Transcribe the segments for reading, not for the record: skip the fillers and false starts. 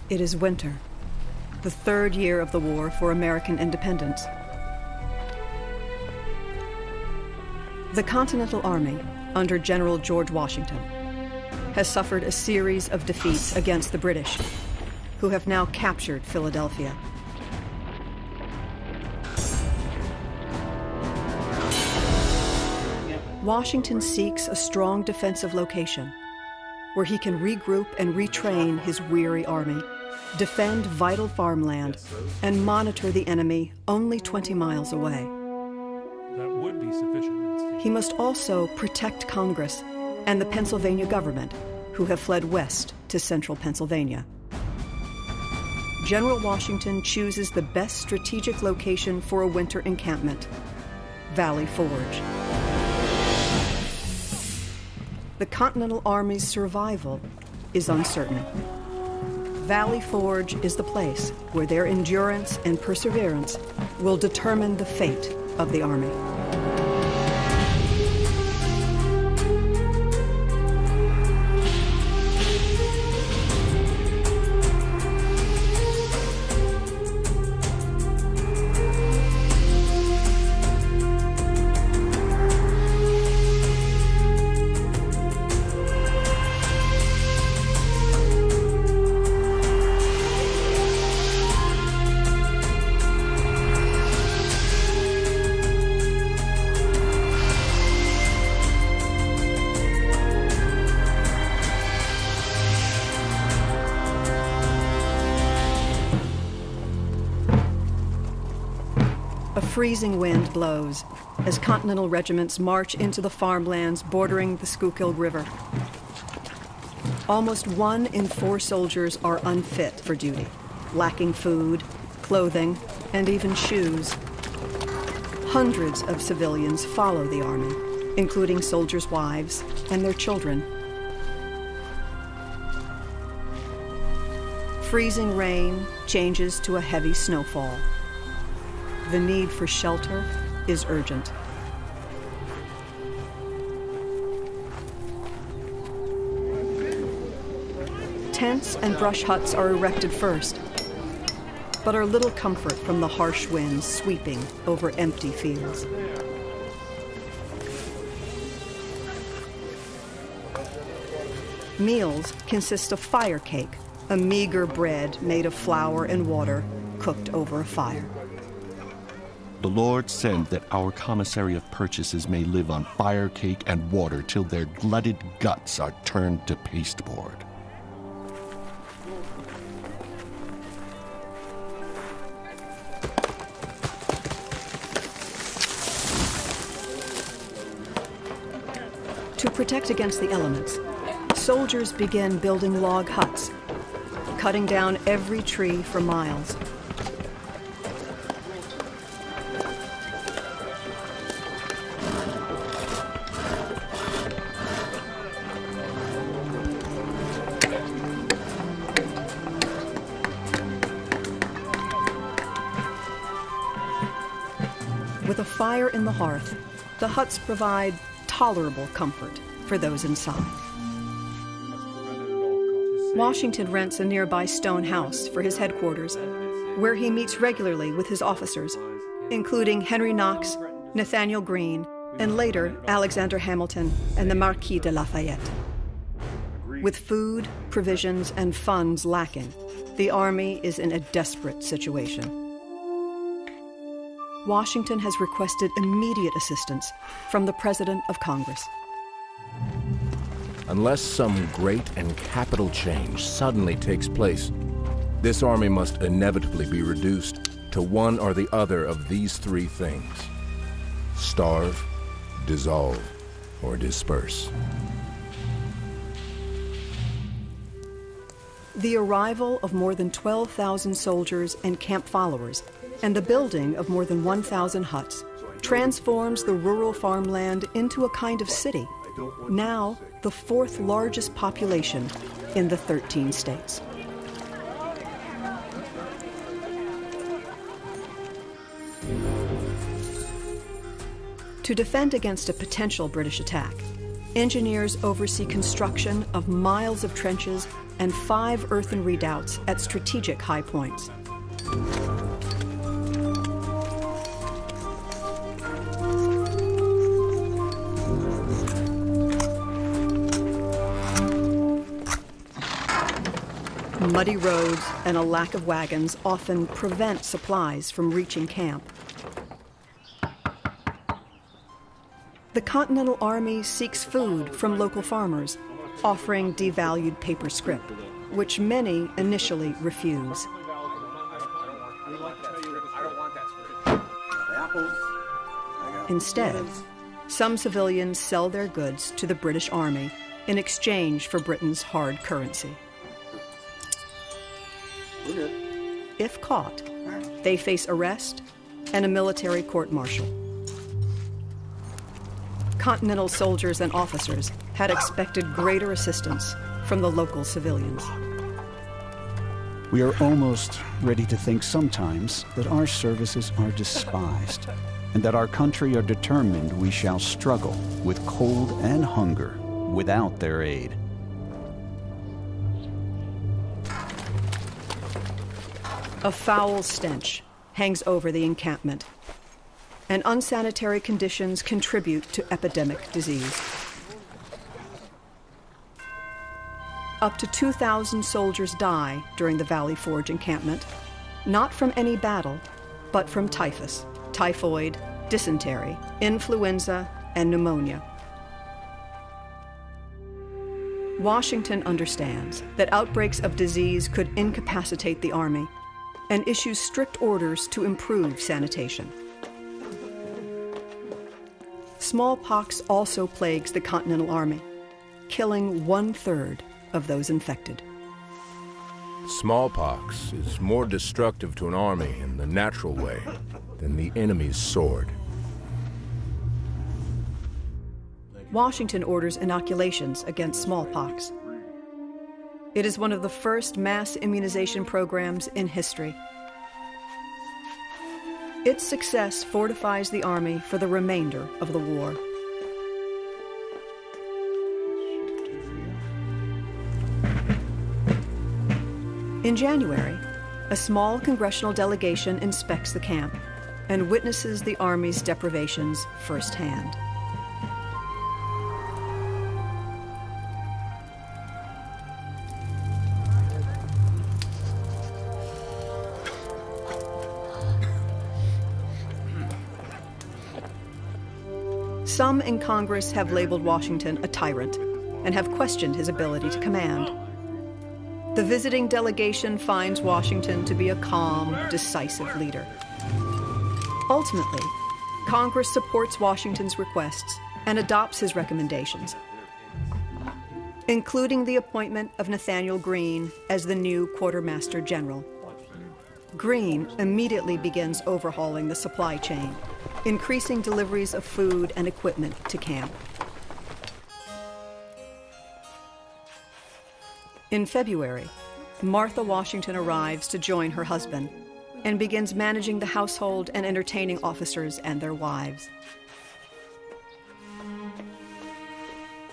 It is winter, the third year of the war for American independence. The Continental Army, under General George Washington, has suffered a series of defeats against the British, who have now captured Philadelphia. Washington seeks a strong defensive location where he can regroup and retrain his weary army, defend vital farmland, and monitor the enemy only 20 miles away. That would be sufficient. He must also protect Congress and the Pennsylvania government, who have fled west to central Pennsylvania. General Washington chooses the best strategic location for a winter encampment, Valley Forge. The Continental Army's survival is uncertain. Valley Forge is the place where their endurance and perseverance will determine the fate of the Army. A freezing wind blows as Continental regiments march into the farmlands bordering the Schuylkill River. Almost 1 in 4 soldiers are unfit for duty, lacking food, clothing, and even shoes. Hundreds of civilians follow the Army, including soldiers' wives and their children. Freezing rain changes to a heavy snowfall. The need for shelter is urgent. Tents and brush huts are erected first, but are little comfort from the harsh winds sweeping over empty fields. Meals consist of fire cake, a meager bread made of flour and water cooked over a fire. The Lord send that our commissary of purchases may live on fire cake and water till their glutted guts are turned to pasteboard. To protect against the elements, soldiers begin building log huts, cutting down every tree for miles. With a fire in the hearth, the huts provide tolerable comfort for those inside. Washington rents a nearby stone house for his headquarters, where he meets regularly with his officers, including Henry Knox, Nathaniel Greene, and later Alexander Hamilton and the Marquis de Lafayette. With food, provisions, and funds lacking, the Army is in a desperate situation. Washington has requested immediate assistance from the President of Congress. Unless some great and capital change suddenly takes place, this army must inevitably be reduced to one or the other of these 3 things: starve, dissolve, or disperse. The arrival of more than 12,000 soldiers and camp followers and the building of more than 1,000 huts transforms the rural farmland into a kind of city, now the 4th largest population in the 13 states. To defend against a potential British attack, engineers oversee construction of miles of trenches and 5 earthen redoubts at strategic high points. Muddy roads and a lack of wagons often prevent supplies from reaching camp. The Continental Army seeks food from local farmers, offering devalued paper scrip, which many initially refuse. Instead, some civilians sell their goods to the British Army in exchange for Britain's hard currency. If caught, they face arrest and a military court-martial. Continental soldiers and officers had expected greater assistance from the local civilians. We are almost ready to think sometimes that our services are despised, and that our country are determined we shall struggle with cold and hunger without their aid. A foul stench hangs over the encampment, and unsanitary conditions contribute to epidemic disease. Up to 2,000 soldiers die during the Valley Forge encampment, not from any battle, but from typhus, typhoid, dysentery, influenza, and pneumonia. Washington understands that outbreaks of disease could incapacitate the Army and issues strict orders to improve sanitation. Smallpox also plagues the Continental Army, killing 1/3 of those infected. Smallpox is more destructive to an army in the natural way than the enemy's sword. Washington orders inoculations against smallpox. It is one of the first mass immunization programs in history. Its success fortifies the Army for the remainder of the war. In January, a small congressional delegation inspects the camp and witnesses the Army's deprivations firsthand. Some in Congress have labeled Washington a tyrant and have questioned his ability to command. The visiting delegation finds Washington to be a calm, decisive leader. Ultimately, Congress supports Washington's requests and adopts his recommendations, including the appointment of Nathanael Greene as the new Quartermaster General. Greene immediately begins overhauling the supply chain, increasing deliveries of food and equipment to camp. In February, Martha Washington arrives to join her husband and begins managing the household and entertaining officers and their wives.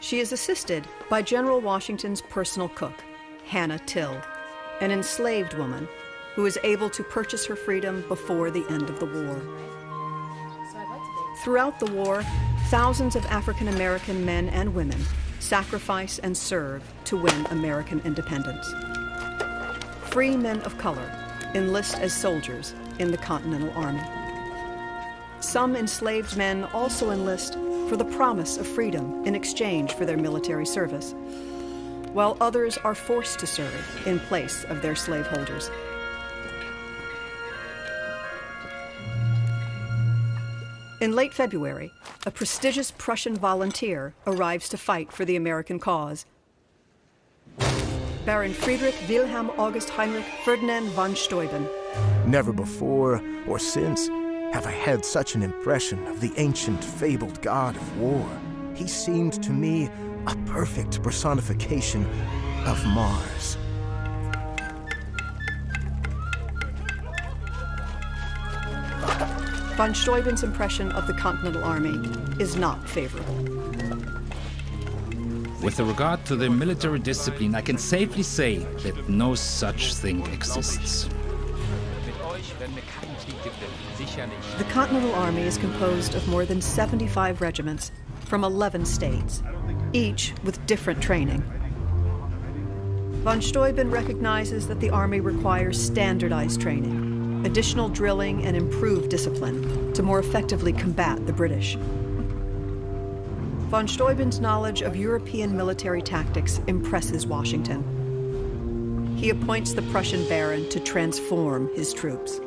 She is assisted by General Washington's personal cook, Hannah Till, an enslaved woman who is able to purchase her freedom before the end of the war. Throughout the war, thousands of African American men and women sacrifice and serve to win American independence. Free men of color enlist as soldiers in the Continental Army. Some enslaved men also enlist for the promise of freedom in exchange for their military service, while others are forced to serve in place of their slaveholders. In late February, a prestigious Prussian volunteer arrives to fight for the American cause. Baron Friedrich Wilhelm August Heinrich Ferdinand von Steuben. Never before or since have I had such an impression of the ancient fabled god of war. He seemed to me a perfect personification of Mars. Von Steuben's impression of the Continental Army is not favorable. With regard to the military discipline, I can safely say that no such thing exists. The Continental Army is composed of more than 75 regiments from 11 states, each with different training. Von Steuben recognizes that the Army requires standardized training, additional drilling, and improved discipline to more effectively combat the British. Von Steuben's knowledge of European military tactics impresses Washington. He appoints the Prussian Baron to transform his troops.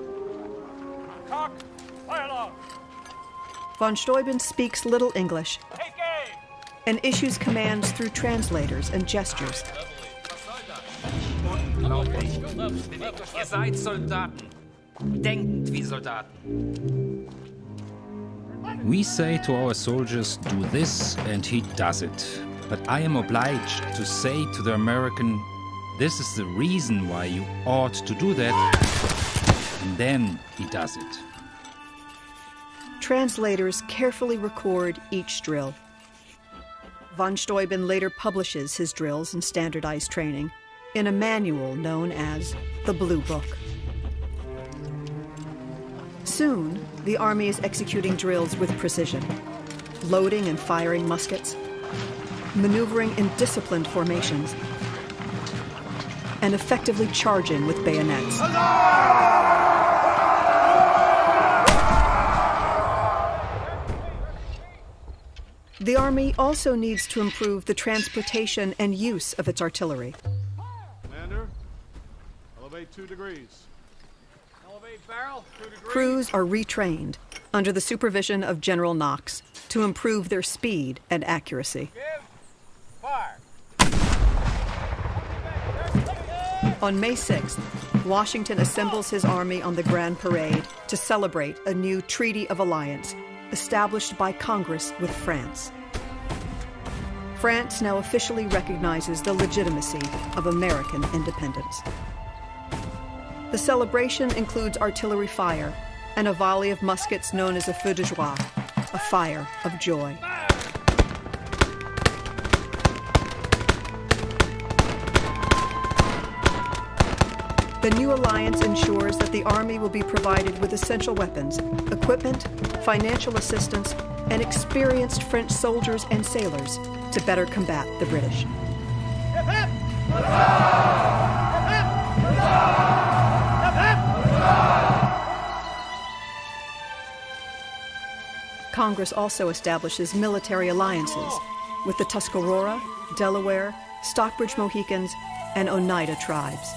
Von Steuben speaks little English and issues commands through translators and gestures. Ihr seid Soldaten. Denkt wie Soldaten. We say to our soldiers, do this, and he does it. But I am obliged to say to the American, this is the reason why you ought to do that, and then he does it. Translators carefully record each drill. Von Steuben later publishes his drills and standardized training in a manual known as the Blue Book. Soon, the Army is executing drills with precision, loading and firing muskets, maneuvering in disciplined formations, and effectively charging with bayonets. The Army also needs to improve the transportation and use of its artillery. Commander, elevate 2 degrees. Elevate barrel 2 degrees. Crews are retrained under the supervision of General Knox to improve their speed and accuracy. Give fire. On May 6th, Washington assembles his army on the Grand Parade to celebrate a new Treaty of Alliance established by Congress with France. France now officially recognizes the legitimacy of American independence. The celebration includes artillery fire and a volley of muskets known as a feu de joie, a fire of joy. The new alliance ensures that the Army will be provided with essential weapons, equipment, financial assistance, and experienced French soldiers and sailors to better combat the British. Congress also establishes military alliances with the Tuscarora, Delaware, Stockbridge Mohicans, and Oneida tribes.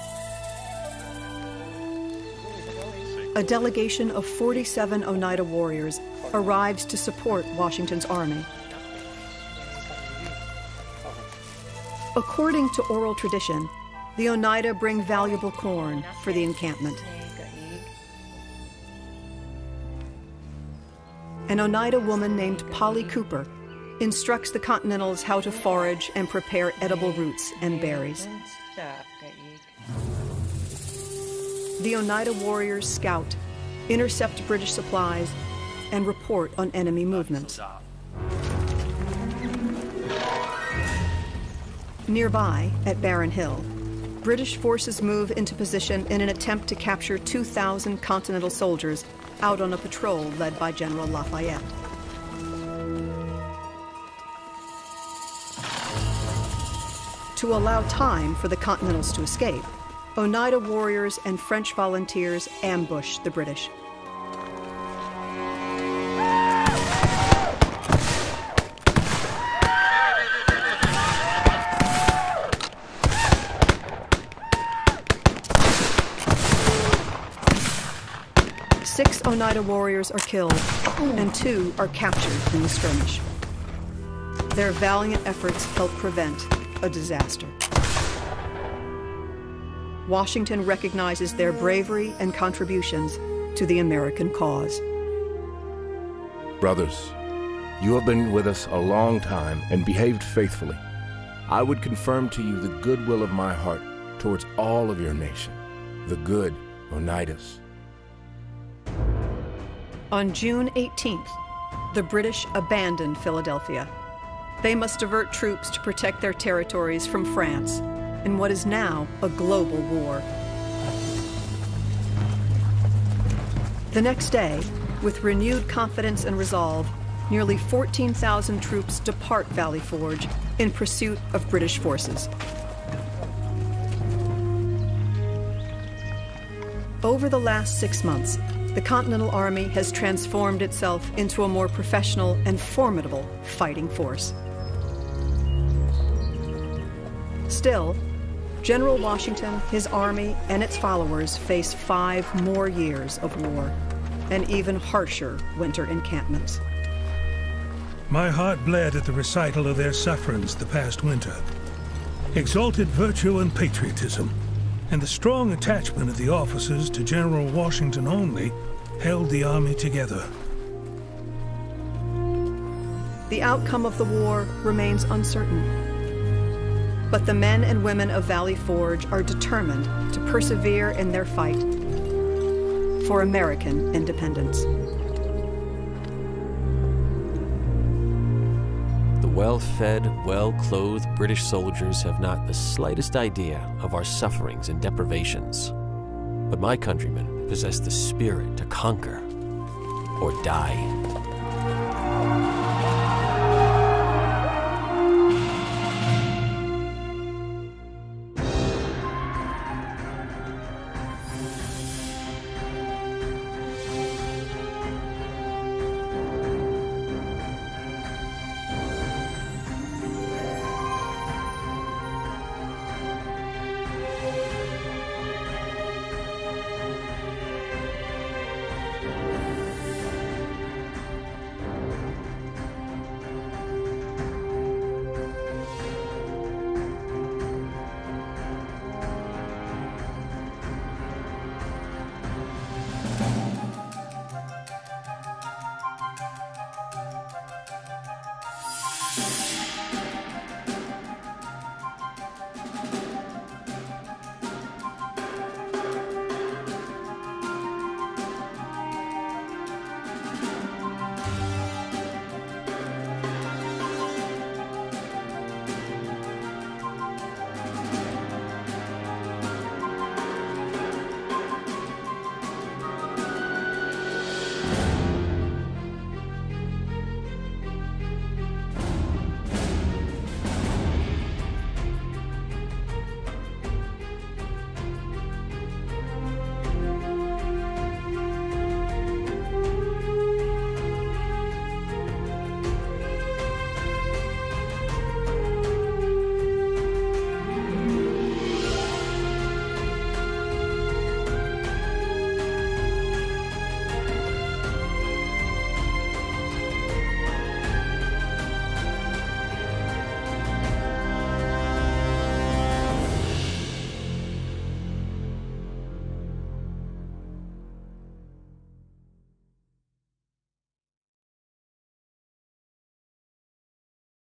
A delegation of 47 Oneida warriors arrives to support Washington's army. According to oral tradition, the Oneida bring valuable corn for the encampment. An Oneida woman named Polly Cooper instructs the Continentals how to forage and prepare edible roots and berries. The Oneida warriors scout, intercept British supplies, and report on enemy movements. Nearby, at Barren Hill, British forces move into position in an attempt to capture 2,000 Continental soldiers out on a patrol led by General Lafayette. To allow time for the Continentals to escape, Oneida warriors and French volunteers ambush the British. Six Oneida warriors are killed, and 2 are captured in the skirmish. Their valiant efforts help prevent a disaster. Washington recognizes their bravery and contributions to the American cause. Brothers, you have been with us a long time and behaved faithfully. I would confirm to you the goodwill of my heart towards all of your nation, the good Oneidas. On June 18th, the British abandoned Philadelphia. they must divert troops to protect their territories from France in what is now a global war. The next day, with renewed confidence and resolve, nearly 14,000 troops depart Valley Forge in pursuit of British forces. Over the last 6 months, the Continental Army has transformed itself into a more professional and formidable fighting force. Still, General Washington, his army, and its followers face 5 more years of war and even harsher winter encampments. My heart bled at the recital of their sufferings the past winter. Exalted virtue and patriotism, and the strong attachment of the officers to General Washington only, held the army together. The outcome of the war remains uncertain. But the men and women of Valley Forge are determined to persevere in their fight for American independence. The well-fed, well-clothed British soldiers have not the slightest idea of our sufferings and deprivations. But my countrymen possess the spirit to conquer or die.